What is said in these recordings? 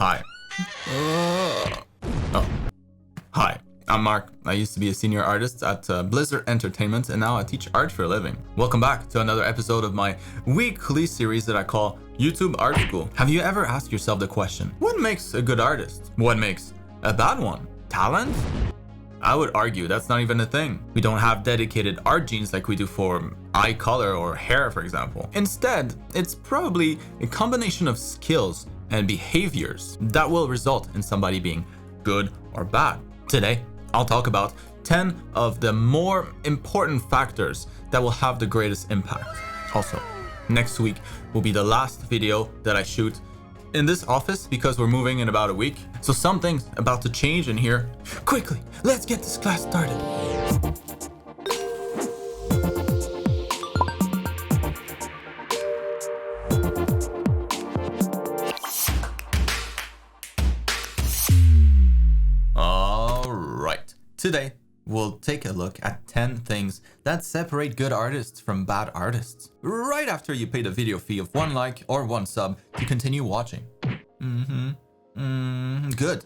Hi. Hi. I'm Marc. I used to be a senior artist at Blizzard Entertainment, and now I teach art for a living. Welcome back to another episode of my weekly series that I call YouTube Art School. Have you ever asked yourself the question, what makes a good artist? What makes a bad one? Talent? I would argue that's not even a thing. We don't have dedicated art genes like we do for eye color or hair, for example. Instead, it's probably a combination of skills and behaviors that will result in somebody being good or bad. Today, I'll talk about 10 of the more important factors that will have the greatest impact. Also, next week will be the last video that I shoot in this office because we're moving in about a week. So something's about to change in here. Quickly, let's get this class started. All right, today we'll take a look at 10 things that separate good artists from bad artists. Right after you pay the video fee of 1 like or 1 sub to continue watching. Good.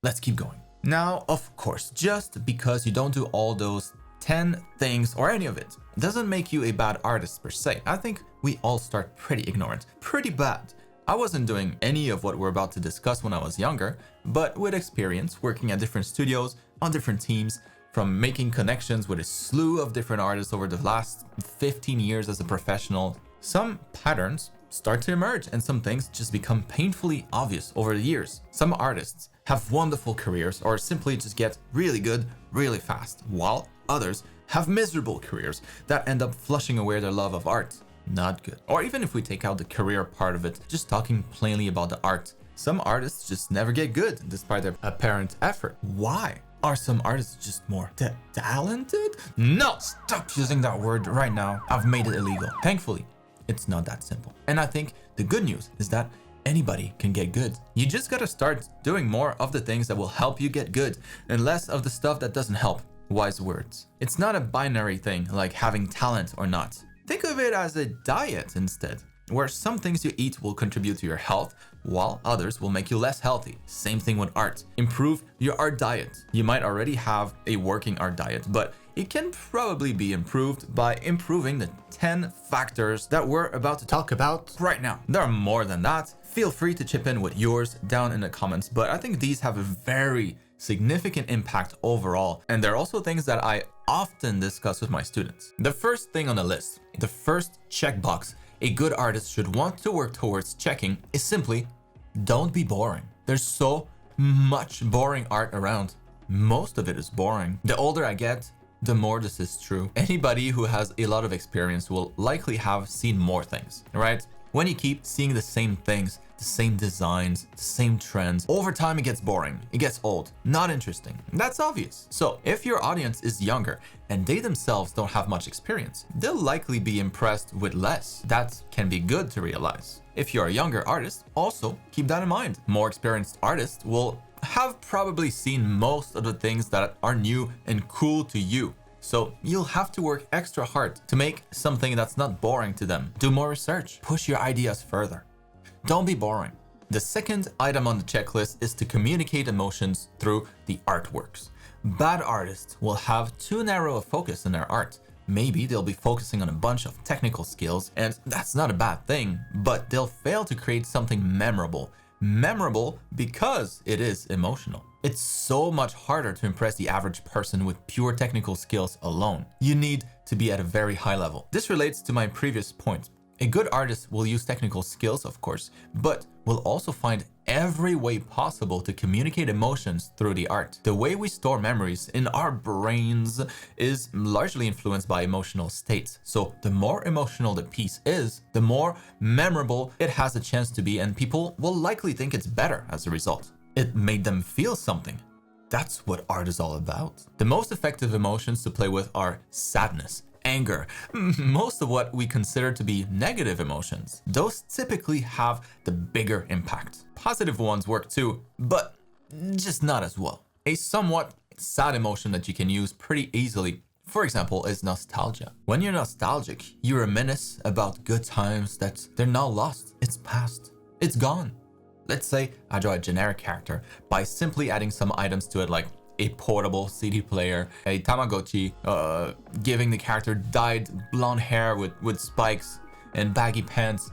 Let's keep going. Now, of course, just because you don't do all those 10 things or any of it doesn't make you a bad artist per se. I think we all start pretty ignorant, pretty bad. I wasn't doing any of what we're about to discuss when I was younger, but with experience working at different studios, on different teams, from making connections with a slew of different artists over the last 15 years as a professional, some patterns start to emerge and some things just become painfully obvious over the years. Some artists have wonderful careers or simply just get really good really fast, while others have miserable careers that end up flushing away their love of art. Not good. Or even if we take out the career part of it, just talking plainly about the art, some artists just never get good despite their apparent effort. Why? Are some artists just more talented? No! Stop using that word right now. I've made it illegal. Thankfully, it's not that simple. And I think the good news is that anybody can get good. You just gotta start doing more of the things that will help you get good and less of the stuff that doesn't help. Wise words. It's not a binary thing like having talent or not. Think of it as a diet instead, where some things you eat will contribute to your health, while others will make you less healthy. Same thing with art. Improve your art diet. You might already have a working art diet, but it can probably be improved by improving the 10 factors that we're about to talk about right now. There are more than that. Feel free to chip in with yours down in the comments, but I think these have a very significant impact overall, and they're also things that I often discuss with my students. The first thing on the list, the first checkbox a good artist should want to work towards checking is simply don't be boring. There's so much boring art around. Most of it is boring. The older I get, the more this is true. Anybody who has a lot of experience will likely have seen more things, right? When you keep seeing the same things, the same designs, the same trends, over time it gets boring, it gets old, not interesting. That's obvious. So if your audience is younger and they themselves don't have much experience, they'll likely be impressed with less. That can be good to realize. If you're a younger artist, also keep that in mind. More experienced artists will have probably seen most of the things that are new and cool to you. So you'll have to work extra hard to make something that's not boring to them. Do more research, push your ideas further. Don't be boring. The second item on the checklist is to communicate emotions through the artworks. Bad artists will have too narrow a focus in their art. Maybe they'll be focusing on a bunch of technical skills, and that's not a bad thing, but they'll fail to create something memorable. Memorable because it is emotional. It's so much harder to impress the average person with pure technical skills alone. You need to be at a very high level. This relates to my previous point. A good artist will use technical skills, of course, but will also find every way possible to communicate emotions through the art. The way we store memories in our brains is largely influenced by emotional states. So the more emotional the piece is, the more memorable it has a chance to be, and people will likely think it's better as a result. It made them feel something. That's what art is all about. The most effective emotions to play with are sadness, anger, most of what we consider to be negative emotions. Those typically have the bigger impact. Positive ones work too, but just not as well. A somewhat sad emotion that you can use pretty easily, for example, is nostalgia. When you're nostalgic, you reminisce about good times that they're now lost. It's past. It's gone. Let's say I draw a generic character by simply adding some items to it, like a portable CD player, a Tamagotchi, giving the character dyed blonde hair with spikes and baggy pants.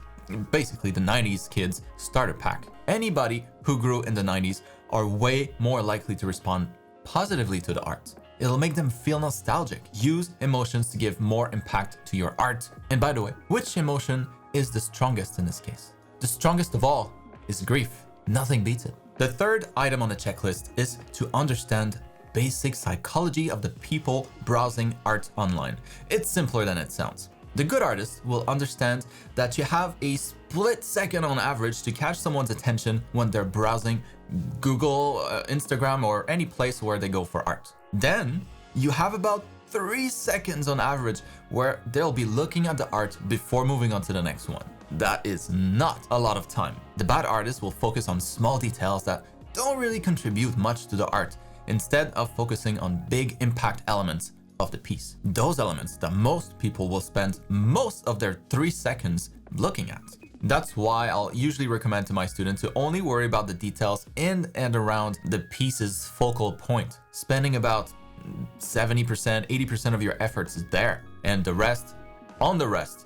Basically the 90s kids starter pack. Anybody who grew in the 90s are way more likely to respond positively to the art. It'll make them feel nostalgic. Use emotions to give more impact to your art. And by the way, which emotion is the strongest in this case? The strongest of all is grief. Nothing beats it. The third item on the checklist is to understand basic psychology of the people browsing art online. It's simpler than it sounds. The good artist will understand that you have a split second on average to catch someone's attention when they're browsing Google, Instagram, or any place where they go for art. Then you have about 3 seconds on average where they'll be looking at the art before moving on to the next one. That is not a lot of time. The bad artist will focus on small details that don't really contribute much to the art, instead of focusing on big impact elements of the piece. Those elements that most people will spend most of their 3 seconds looking at. That's why I'll usually recommend to my students to only worry about the details in and around the piece's focal point. Spending about 70%, 80% of your efforts is there, and the rest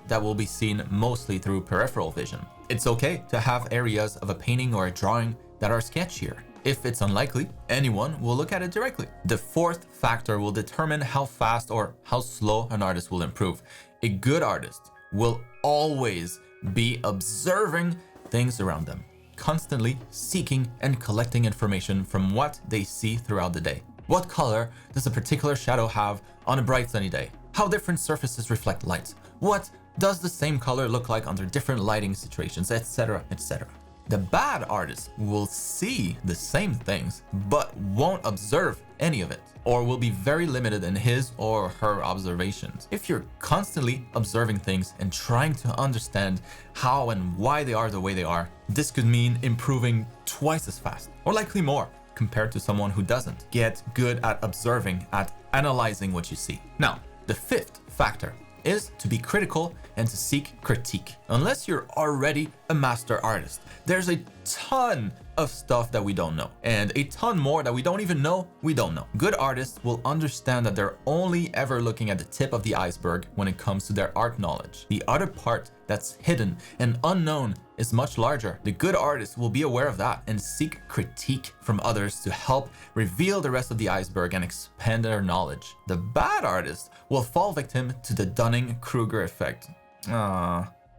that will be seen mostly through peripheral vision. It's okay to have areas of a painting or a drawing that are sketchier. If it's unlikely, anyone will look at it directly. The fourth factor will determine how fast or how slow an artist will improve. A good artist will always be observing things around them, constantly seeking and collecting information from what they see throughout the day. What color does a particular shadow have on a bright sunny day? How different surfaces reflect light? What does the same color look like under different lighting situations, etc., etc. The bad artist will see the same things, but won't observe any of it, or will be very limited in his or her observations. If you're constantly observing things and trying to understand how and why they are the way they are, this could mean improving twice as fast, or likely more, compared to someone who doesn't. Get good at observing, at analyzing what you see. Now, the fifth factor is to be critical and to seek critique. Unless you're already a master artist, there's a ton of stuff that we don't know, and a ton more that we don't even know we don't know. Good artists will understand that they're only ever looking at the tip of the iceberg when it comes to their art knowledge. The other part that's hidden and unknown is much larger. The good artist will be aware of that and seek critique from others to help reveal the rest of the iceberg and expand their knowledge. The bad artist will fall victim to the Dunning-Kruger effect.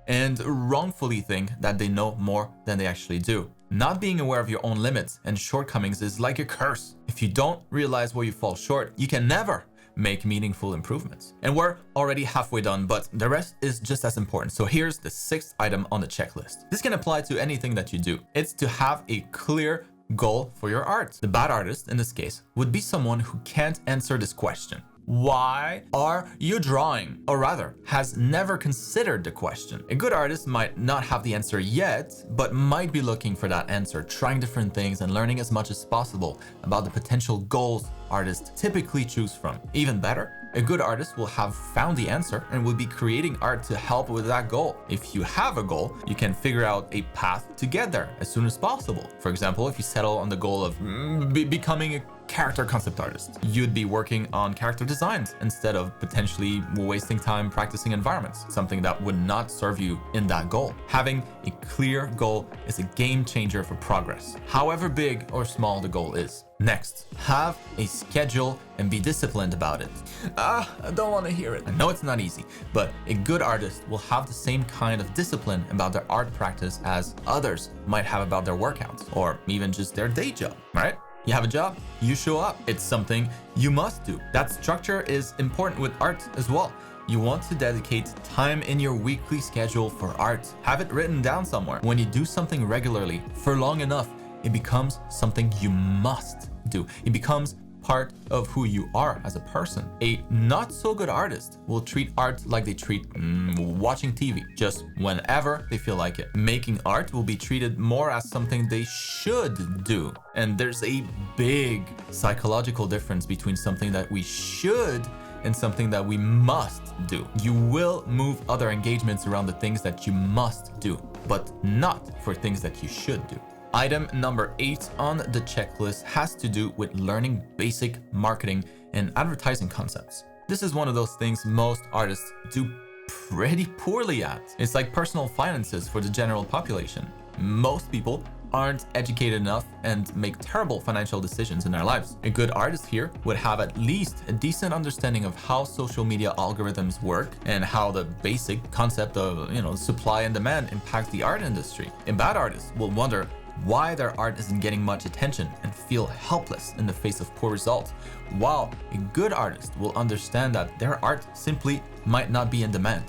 And wrongfully think that they know more than they actually do. Not being aware of your own limits and shortcomings is like a curse. If you don't realize where you fall short, you can never make meaningful improvements. And we're already halfway done, but the rest is just as important. So here's the sixth item on the checklist. This can apply to anything that you do. It's to have a clear goal for your art. The bad artist, in this case, would be someone who can't answer this question. Why are you drawing? Or rather, has never considered the question. A good artist might not have the answer yet, but might be looking for that answer, trying different things and learning as much as possible about the potential goals artists typically choose from. Even better, a good artist will have found the answer and will be creating art to help with that goal. If you have a goal, you can figure out a path to get there as soon as possible. For example, if you settle on the goal of becoming a character concept artist, you'd be working on character designs instead of potentially wasting time practicing environments, something that would not serve you in that goal. Having a clear goal is a game changer for progress, however big or small the goal is. Next, have a schedule and be disciplined about it. I don't want to hear it. I know it's not easy, but a good artist will have the same kind of discipline about their art practice as others might have about their workouts, or even just their day job, right? You have a job, you show up. It's something you must do. That structure is important with art as well. You want to dedicate time in your weekly schedule for art. Have it written down somewhere. When you do something regularly for long enough, it becomes something you must do. It becomes part of who you are as a person. A not so good artist will treat art like they treat watching TV, just whenever they feel like it. Making art will be treated more as something they should do. And there's a big psychological difference between something that we should and something that we must do. You will move other engagements around the things that you must do, but not for things that you should do. Item number 8 on the checklist has to do with learning basic marketing and advertising concepts. This is one of those things most artists do pretty poorly at. It's like personal finances for the general population. Most people aren't educated enough and make terrible financial decisions in their lives. A good artist here would have at least a decent understanding of how social media algorithms work and how the basic concept of, supply and demand impacts the art industry. A bad artist will wonder why their art isn't getting much attention and feel helpless in the face of poor results, while a good artist will understand that their art simply might not be in demand.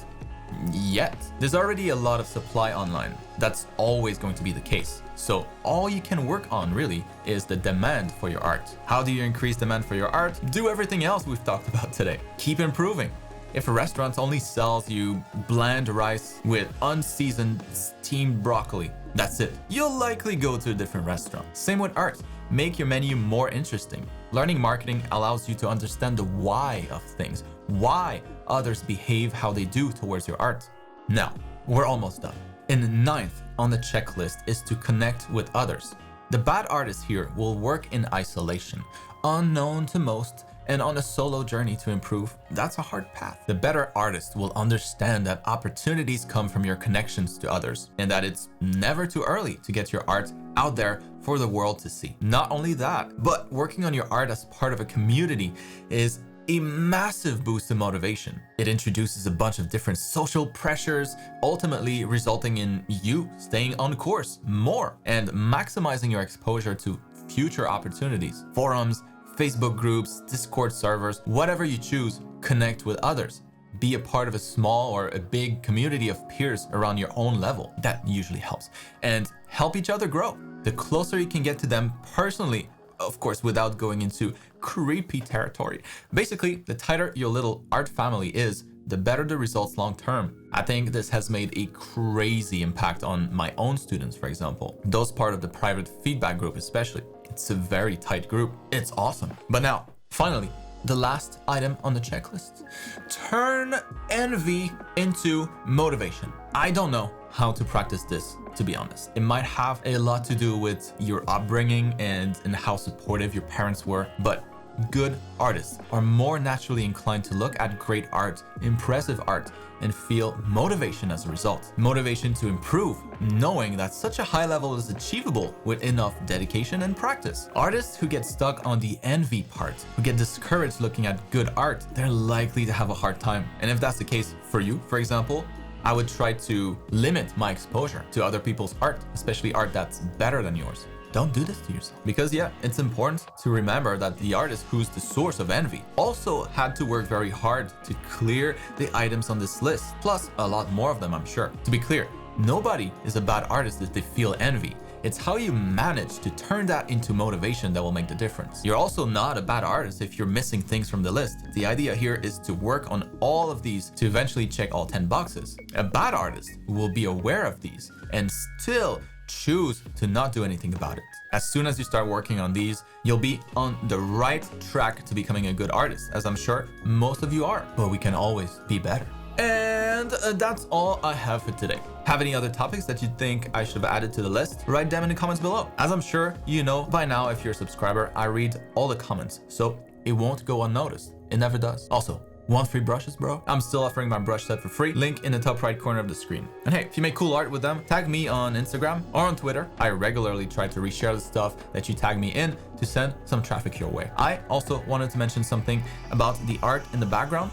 Yet, there's already a lot of supply online. That's always going to be the case. So all you can work on really is the demand for your art. How do you increase demand for your art? Do everything else we've talked about today. Keep improving. If a restaurant only sells you bland rice with unseasoned steamed broccoli, that's it. You'll likely go to a different restaurant. Same with art. Make your menu more interesting. Learning marketing allows you to understand the why of things, why others behave how they do towards your art. Now, we're almost done. In 9th on the checklist is to connect with others. The bad artist here will work in isolation, unknown to most, and on a solo journey to improve. That's a hard path. The better artist will understand that opportunities come from your connections to others, and that it's never too early to get your art out there for the world to see. Not only that, but working on your art as part of a community is a massive boost in motivation. It introduces a bunch of different social pressures, ultimately resulting in you staying on course more and maximizing your exposure to future opportunities. Forums, Facebook groups, Discord servers, whatever you choose, connect with others. Be a part of a small or a big community of peers around your own level. That usually helps. And help each other grow. The closer you can get to them personally, of course, without going into creepy territory. Basically, the tighter your little art family is, the better the results long term. I think this has made a crazy impact on my own students, for example. Those part of the private feedback group especially. It's a very tight group. It's awesome. But now, finally, the last item on the checklist. Turn envy into motivation. I don't know how to practice this, to be honest. It might have a lot to do with your upbringing and how supportive your parents were, but good artists are more naturally inclined to look at great art, impressive art, and feel motivation as a result. Motivation to improve, knowing that such a high level is achievable with enough dedication and practice. Artists who get stuck on the envy part, who get discouraged looking at good art, they're likely to have a hard time. And if that's the case for you, for example, I would try to limit my exposure to other people's art, especially art that's better than yours. Don't do this to yourself. Because yeah, it's important to remember that the artist who's the source of envy also had to work very hard to clear the items on this list, plus a lot more of them, I'm sure. To be clear, nobody is a bad artist if they feel envy. It's how you manage to turn that into motivation that will make the difference. You're also not a bad artist if you're missing things from the list. The idea here is to work on all of these to eventually check all 10 boxes. A bad artist will be aware of these and still choose to not do anything about it. As soon as you start working on these, you'll be on the right track to becoming a good artist, as I'm sure most of you are, but we can always be better. And that's all I have for today. Have any other topics that you think I should have added to the list? Write them in the comments below. As I'm sure you know by now, if you're a subscriber, I read all the comments, so it won't go unnoticed. It never does. Also, want free brushes, bro? I'm still offering my brush set for free. Link in the top right corner of the screen. And hey, if you make cool art with them, tag me on Instagram or on Twitter. I regularly try to reshare the stuff that you tag me in to send some traffic your way. I also wanted to mention something about the art in the background.